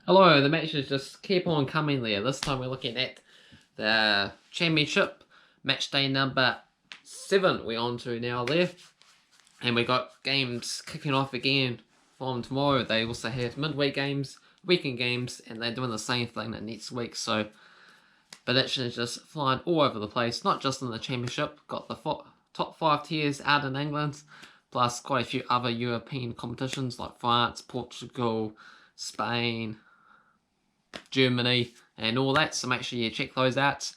Hello, the matches just keep on coming there. This time we're looking at the Championship, match day number 7 we're on to now there. And we got games kicking off again from tomorrow. They also have midweek games, weekend games, and they're doing the same thing next week. So predictions just flying all over the place, not just in the Championship. Got the top 5 tiers out in England, plus quite a few other European competitions like France, Portugal, Spain, Germany, and all that. So make sure you check those out.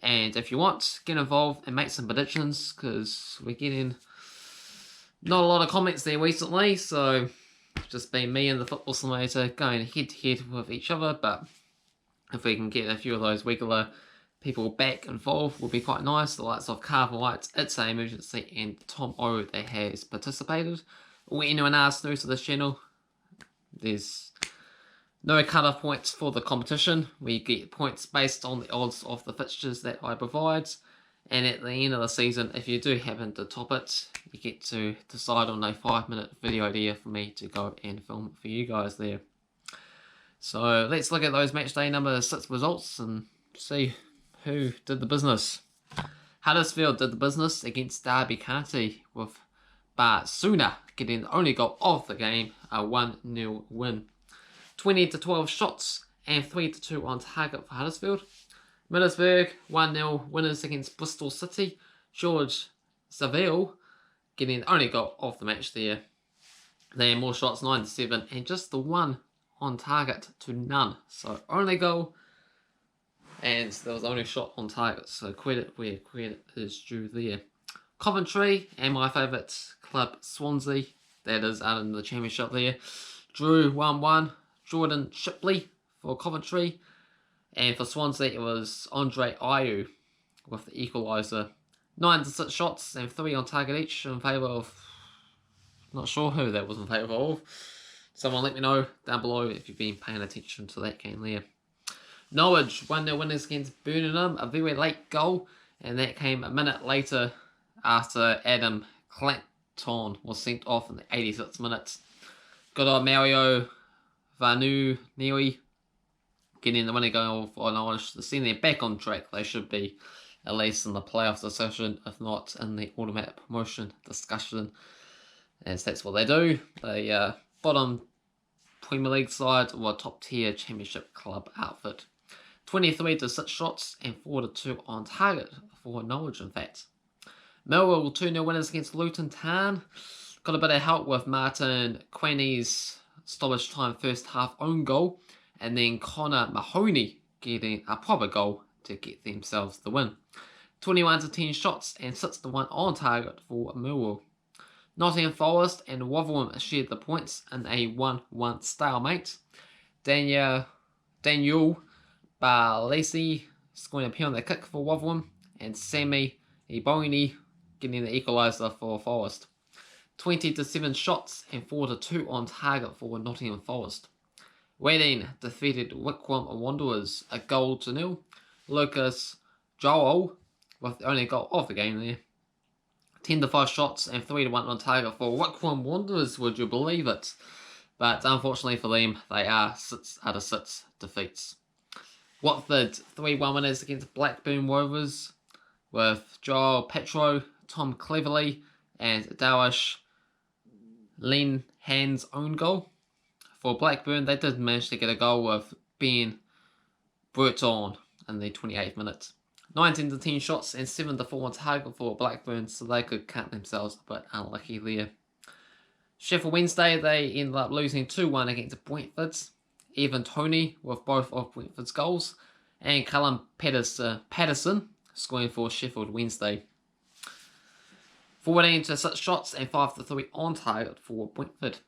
And if you want, get involved and make some predictions, because we're getting not a lot of comments there recently. So just been me and the Football Simulator going head to head with each other. But if we can get a few of those regular people back involved, will be quite nice. The likes of Cavan Wright, It's a Emergency, and Tom O that has participated. Or anyone else new to this channel, there's no cut-off points for the competition. We get points based on the odds of the fixtures that I provide. And at the end of the season, if you do happen to top it, you get to decide on a 5-minute video idea for me to go and film for you guys there. So let's look at those match day number 6 results and see who did the business. Huddersfield did the business against Derby County, with Barsuna getting the only goal of the game, a 1-0 win. 20-12 shots and 3-2 on target for Huddersfield. Middlesbrough 1-0 winners against Bristol City. George Saville getting the only goal of the match there. They had more shots, 9-7, and just the one on target to none. So only goal, and there was only shot on target. So credit where credit is due there. Coventry and my favourite club Swansea, that is out in the Championship there, drew 1-1. Jordan Shipley for Coventry, and for Swansea it was Andre Ayew with the equaliser. 9-6 shots and 3 on target each in favour of, not sure who that was in favour of. Someone let me know down below if you've been paying attention to that game there. Norwich 1-0 winners against Birmingham, a very late goal, and that came a minute later after Adam Clanton was sent off in the 86th minute. Good old Mario Vanu Neoi getting the winning goal for Norwich to send them back on track. They should be at least in the playoff discussion, if not in the automatic promotion discussion, as that's what they do. They bottom Premier League side or top tier Championship club outfit. 23-6 shots and 4-2 on target for Norwich, in fact. Millwall 2-0 winners against Luton Town. Got a bit of help with Martin Queenie's stoppage time first half own goal, and then Connor Mahoney getting a proper goal to get themselves the win. 21-10 shots and 6-1 on target for Millwall. Nottingham Forest and Rotherham shared the points in a 1-1 stalemate. Daniel Barlesi scoring a penalty kick for Rotherham, and Sammy Ebony getting the equaliser for Forest. 20-7 shots and 4-2 on target for Nottingham Forest. Reading defeated Wycombe Wanderers a 0-0. Lucas Joel with the only goal of the game there. 10-5 shots and 3-1 on target for Wycombe Wanderers, would you believe it? But unfortunately for them, they are 6 out of 6 defeats. Watford 3-1 winners against Blackburn Rovers, with Joel Petro, Tom Cleverley, and Darish Linehan's own goal. For Blackburn, they did manage to get a goal with Ben Burton in the 28th minute. 19-10 shots and 7-4 on target for Blackburn, so they could count themselves a bit unlucky there. Sheffield Wednesday, they ended up losing 2-1 against Brentford. Evan Toney with both of Brentford's goals, and Callum Patterson scoring for Sheffield Wednesday. 14-6 shots and 5-3 on target for Brentford.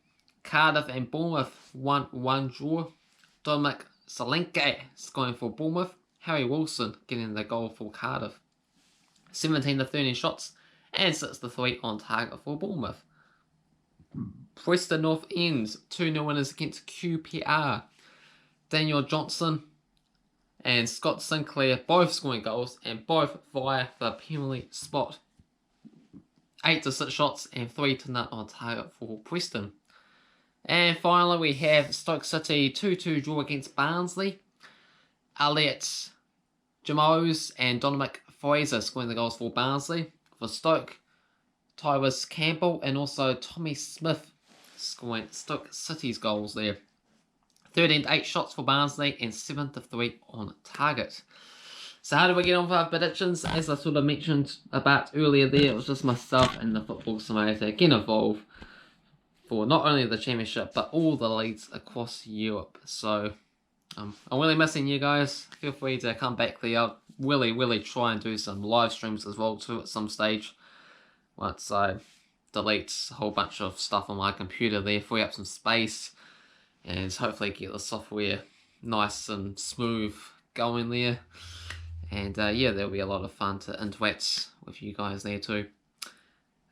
Cardiff and Bournemouth 1-1 draw. Dominic Solanke scoring for Bournemouth. Harry Wilson getting the goal for Cardiff. 17-13 shots and 6-3 on target for Bournemouth. Preston North Ends 2-0 winners against QPR. Daniel Johnson and Scott Sinclair both scoring goals, and both via the penalty spot. 8-6 shots and 3-0 on target for Preston. And finally, we have Stoke City 2-2 draw against Barnsley. Elliot Jamos and Dominic Fraser scoring the goals for Barnsley. For Stoke, Tyrus Campbell and also Tommy Smith scoring Stoke City's goals there. 13-8 shots for Barnsley and 7-3 on target. So how do we get on for our predictions? As I sort of mentioned about earlier there, it was just myself and the Football Simulator getting involved for not only the Championship but all the leagues across Europe. So I'm really missing you guys. Feel free to come back there. I'll really try and do some live streams as well too at some stage. Once I delete a whole bunch of stuff on my computer there, free up some space, and hopefully get the software nice and smooth going there. And yeah, there'll be a lot of fun to interact with you guys there too.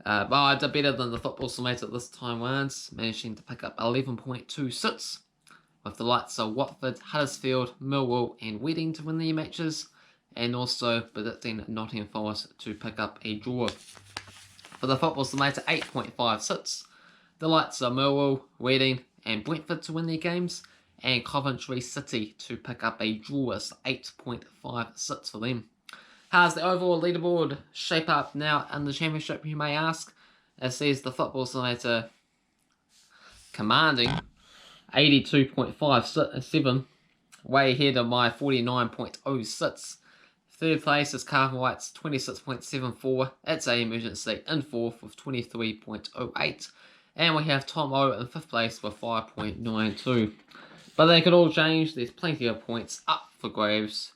But I did better than the Football Simulator this time round, managing to pick up 11.2 sits, with the likes of Watford, Huddersfield, Millwall and Reading to win their matches, and also predicting Nottingham Forest to pick up a draw. For the Football Simulator, 8.5 sits, the likes of Millwall, Reading and Brentford to win their games, and Coventry City to pick up a draw, 8.5 sits for them. How's the overall leaderboard shape up now in the Championship, you may ask? It says the Football Simulator commanding 82.57, way ahead of my 49.06. Third place is Cavan Wright's 26.74. It's a emergency in fourth with 23.08. And we have Tom O in fifth place with 5.92. But they could all change. There's plenty of points up for grabs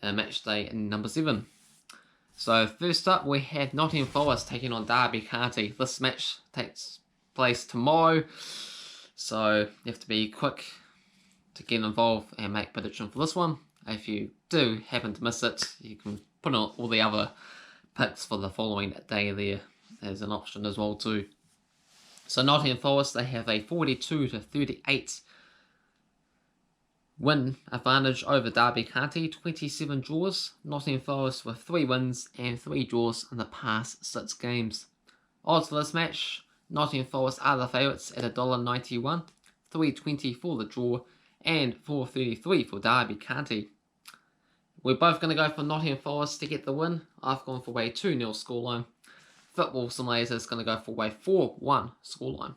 in Matchday number 7. So first up we have Nottingham Forest taking on Derby County. This match takes place tomorrow. So you have to be quick to get involved and make prediction for this one. If you do happen to miss it, you can put on all the other picks for the following day there as an option as well too. So Nottingham Forest, they have a 42-38 win advantage over Derby County, 27 draws. Nottingham Forest with 3 wins and 3 draws in the past 6 games. Odds for this match, Nottingham Forest are the favourites at $1.91, $3.20 for the draw and $4.33 for Derby County. We're both going to go for Nottingham Forest to get the win. I've gone for a 2-0 scoreline. Football Simulator is going to go for a 4-1 scoreline.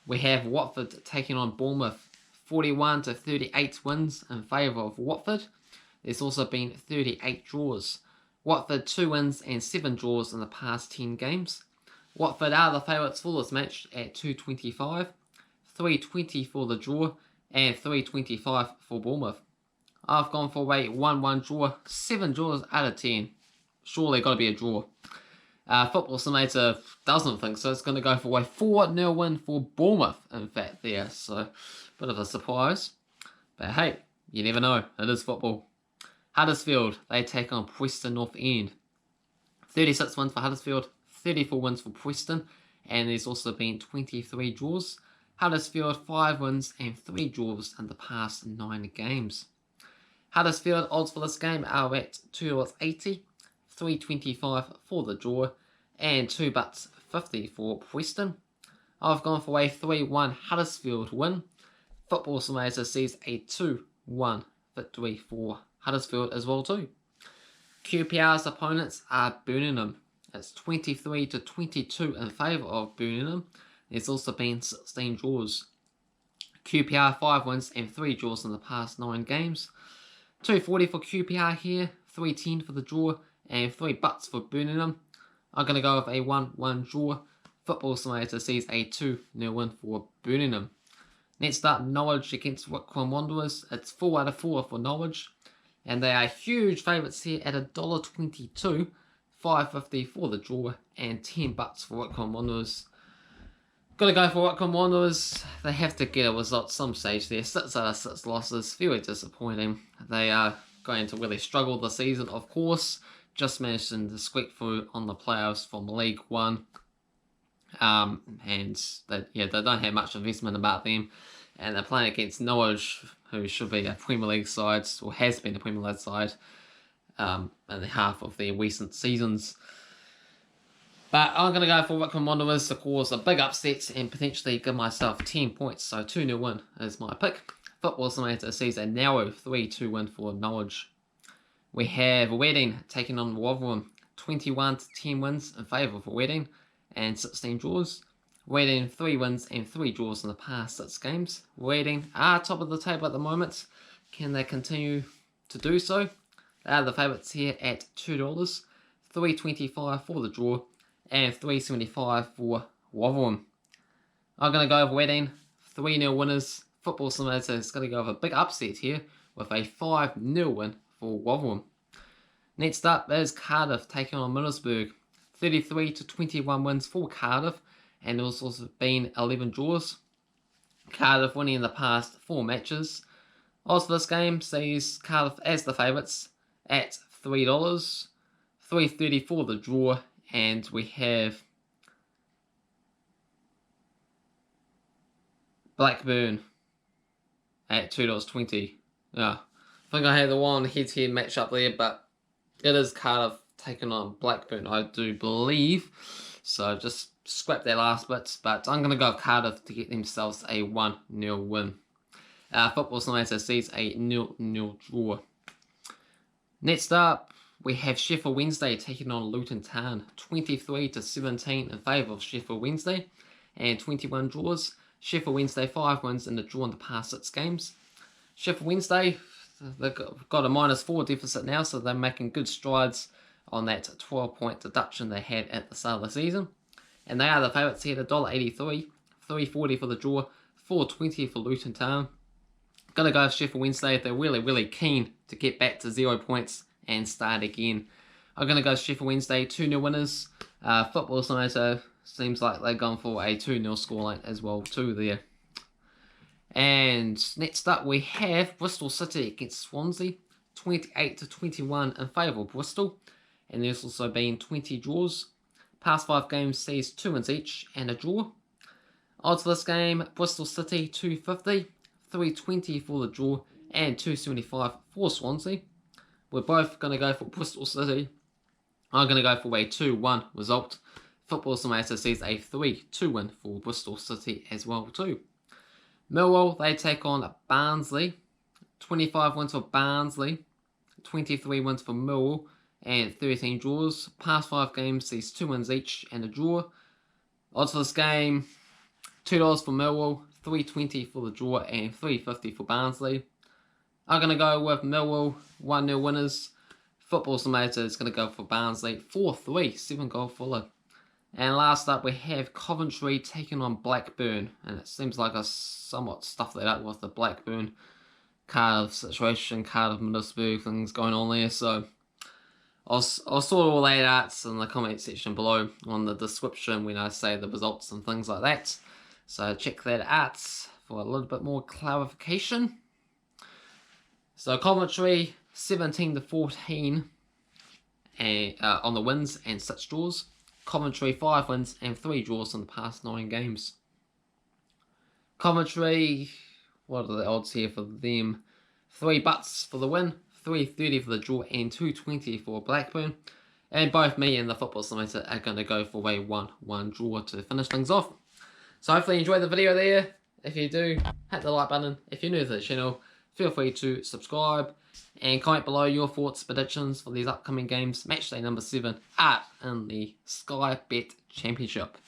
We have Watford taking on Bournemouth. 41-38 wins in favour of Watford. There's also been 38 draws. Watford 2 wins and 7 draws in the past 10 games. Watford are the favourites for this match at $2.25, $3.20 for the draw and $3.25 for Bournemouth. I've gone for a 1-1 draw, 7 draws out of 10. Surely got to be a draw. Football Simulator doesn't think so. It's going to go for a 4-0 win for Bournemouth, in fact, there. So, bit of a surprise. But hey, you never know. It is football. Huddersfield, they take on Preston North End. 36 wins for Huddersfield, 34 wins for Preston, and there's also been 23 draws. Huddersfield, 5 wins and 3 draws in the past 9 games. Huddersfield odds for this game are at $2.80, $3.25 for the draw, and $2.50 for Preston. I've gone for a 3-1 Huddersfield win. Football Simulator sees a 2-1 victory for Huddersfield as well too. QPR's opponents are Birmingham. It's 23-22 in favour of Birmingham. There's also been 16 draws. QPR 5 wins and 3 draws in the past 9 games. $2.40 for QPR here, $3.10 for the draw, and $3 for Birmingham. I'm going to go with a 1-1 draw. Football Simulator sees a 2-0 win for Birmingham. Next up, Norwich against Wycombe Wanderers. It's 4 out of 4 for Norwich. And they are huge favourites here at $1.22, $5.50 for the draw, and $10 for Wycombe Wanderers. Gotta go for Wycombe Wanderers. They have to get a result at some stage there. 6 out of 6 losses. Very disappointing. They are going to really struggle this season, of course. Just managed to squeak through on the playoffs from League One. And they don't have much investment about them. And they're playing against Norwich, who should be a Premier League side, or has been a Premier League side, in half of their recent seasons. But I'm going to go for Wycombe Wanderers to cause a big upset and potentially give myself 10 points. So 2-0 win is my pick. Football Simulator sees a narrow 3-2 win for Norwich. We have Wedding taking on Rotherham. 21-10 wins in favour for Wedding and 16 draws. Wedding 3 wins and 3 draws in the past 6 games. Wedding are top of the table at the moment. Can they continue to do so? They are the favourites here at $2. $3.25 for the draw and $3.75 for Rotherham. I'm going to go with Wedding. 3-0 winners. Football Simulator is going to go with a big upset here with a 5-0 win for Rotherham. Next up is Cardiff taking on Middlesbrough. 33-21 wins for Cardiff, and there's also been 11 draws. Cardiff winning in the past 4 matches. Odds for this game sees Cardiff as the favourites at $3. $3.30 for the draw, and we have Blackburn at $2.20. Yeah, I think I had the one head-to-head match up there, but it is Cardiff taking on Blackburn, I do believe. So just scrap that last bit, but I'm going to go with Cardiff to get themselves a 1-0 win. Football Simulator sees a 0-0 draw. Next up, we have Sheffield Wednesday taking on Luton Town. 23-17 in favour of Sheffield Wednesday and 21 draws. Sheffield Wednesday 5 wins in the draw in the past 6 games. Sheffield Wednesday, they've got a -4 deficit now, so they're making good strides on that 12-point deduction they had at the start of the season. And they are the favourites here at $1.83, $3.40 for the draw, $4.20 for Luton Town. Gonna go with Sheffield Wednesday if they're really keen to get back to 0 points and start again. I'm gonna go Sheffield Wednesday, 2-0 winners. Football Simulator seems like they're going for a 2-0 scoreline as well too there. And next up we have Bristol City against Swansea. 28-21 in favour of Bristol. And there's also been 20 draws. Past 5 games sees 2 wins each and a draw. Odds for this game, Bristol City $2.50, $3.20 for the draw, and $2.75 for Swansea. We're both going to go for Bristol City. I'm going to go for a 2-1 result. Football Simulator sees a 3-2 win for Bristol City as well too. Millwall, they take on Barnsley. 25 wins for Barnsley, 23 wins for Millwall, and 13 draws. Past 5 games sees 2 wins each and a draw. Odds for this game, $2 for Millwall, $3.20 for the draw, and $3.50 for Barnsley. I'm going to go with Millwall, 1-0 winners. Football Simulator is going to go for Barnsley, 4-3, 7-goal Fuller. And last up we have Coventry taking on Blackburn. And it seems like I somewhat stuffed that up with the Blackburn Cardiff situation, Cardiff Middlesbrough things going on there. So I'll sort all that out in the comment section below on the description when I say the results and things like that. So check that out for a little bit more clarification. So Coventry 17-14 on the wins and 6 draws. Coventry 5 wins and 3 draws in the past 9 games. Coventry, what are the odds here for them? $3 for the win, $3.30 for the draw, and $2.20 for Blackburn. And both me and the Football Simulator are going to go for a 1-1 draw to finish things off. So hopefully you enjoyed the video there. If you do, hit the like button. If you're new to the channel, feel free to subscribe. And comment below your thoughts, predictions for these upcoming games. Matchday number 7 out in the Sky Bet Championship.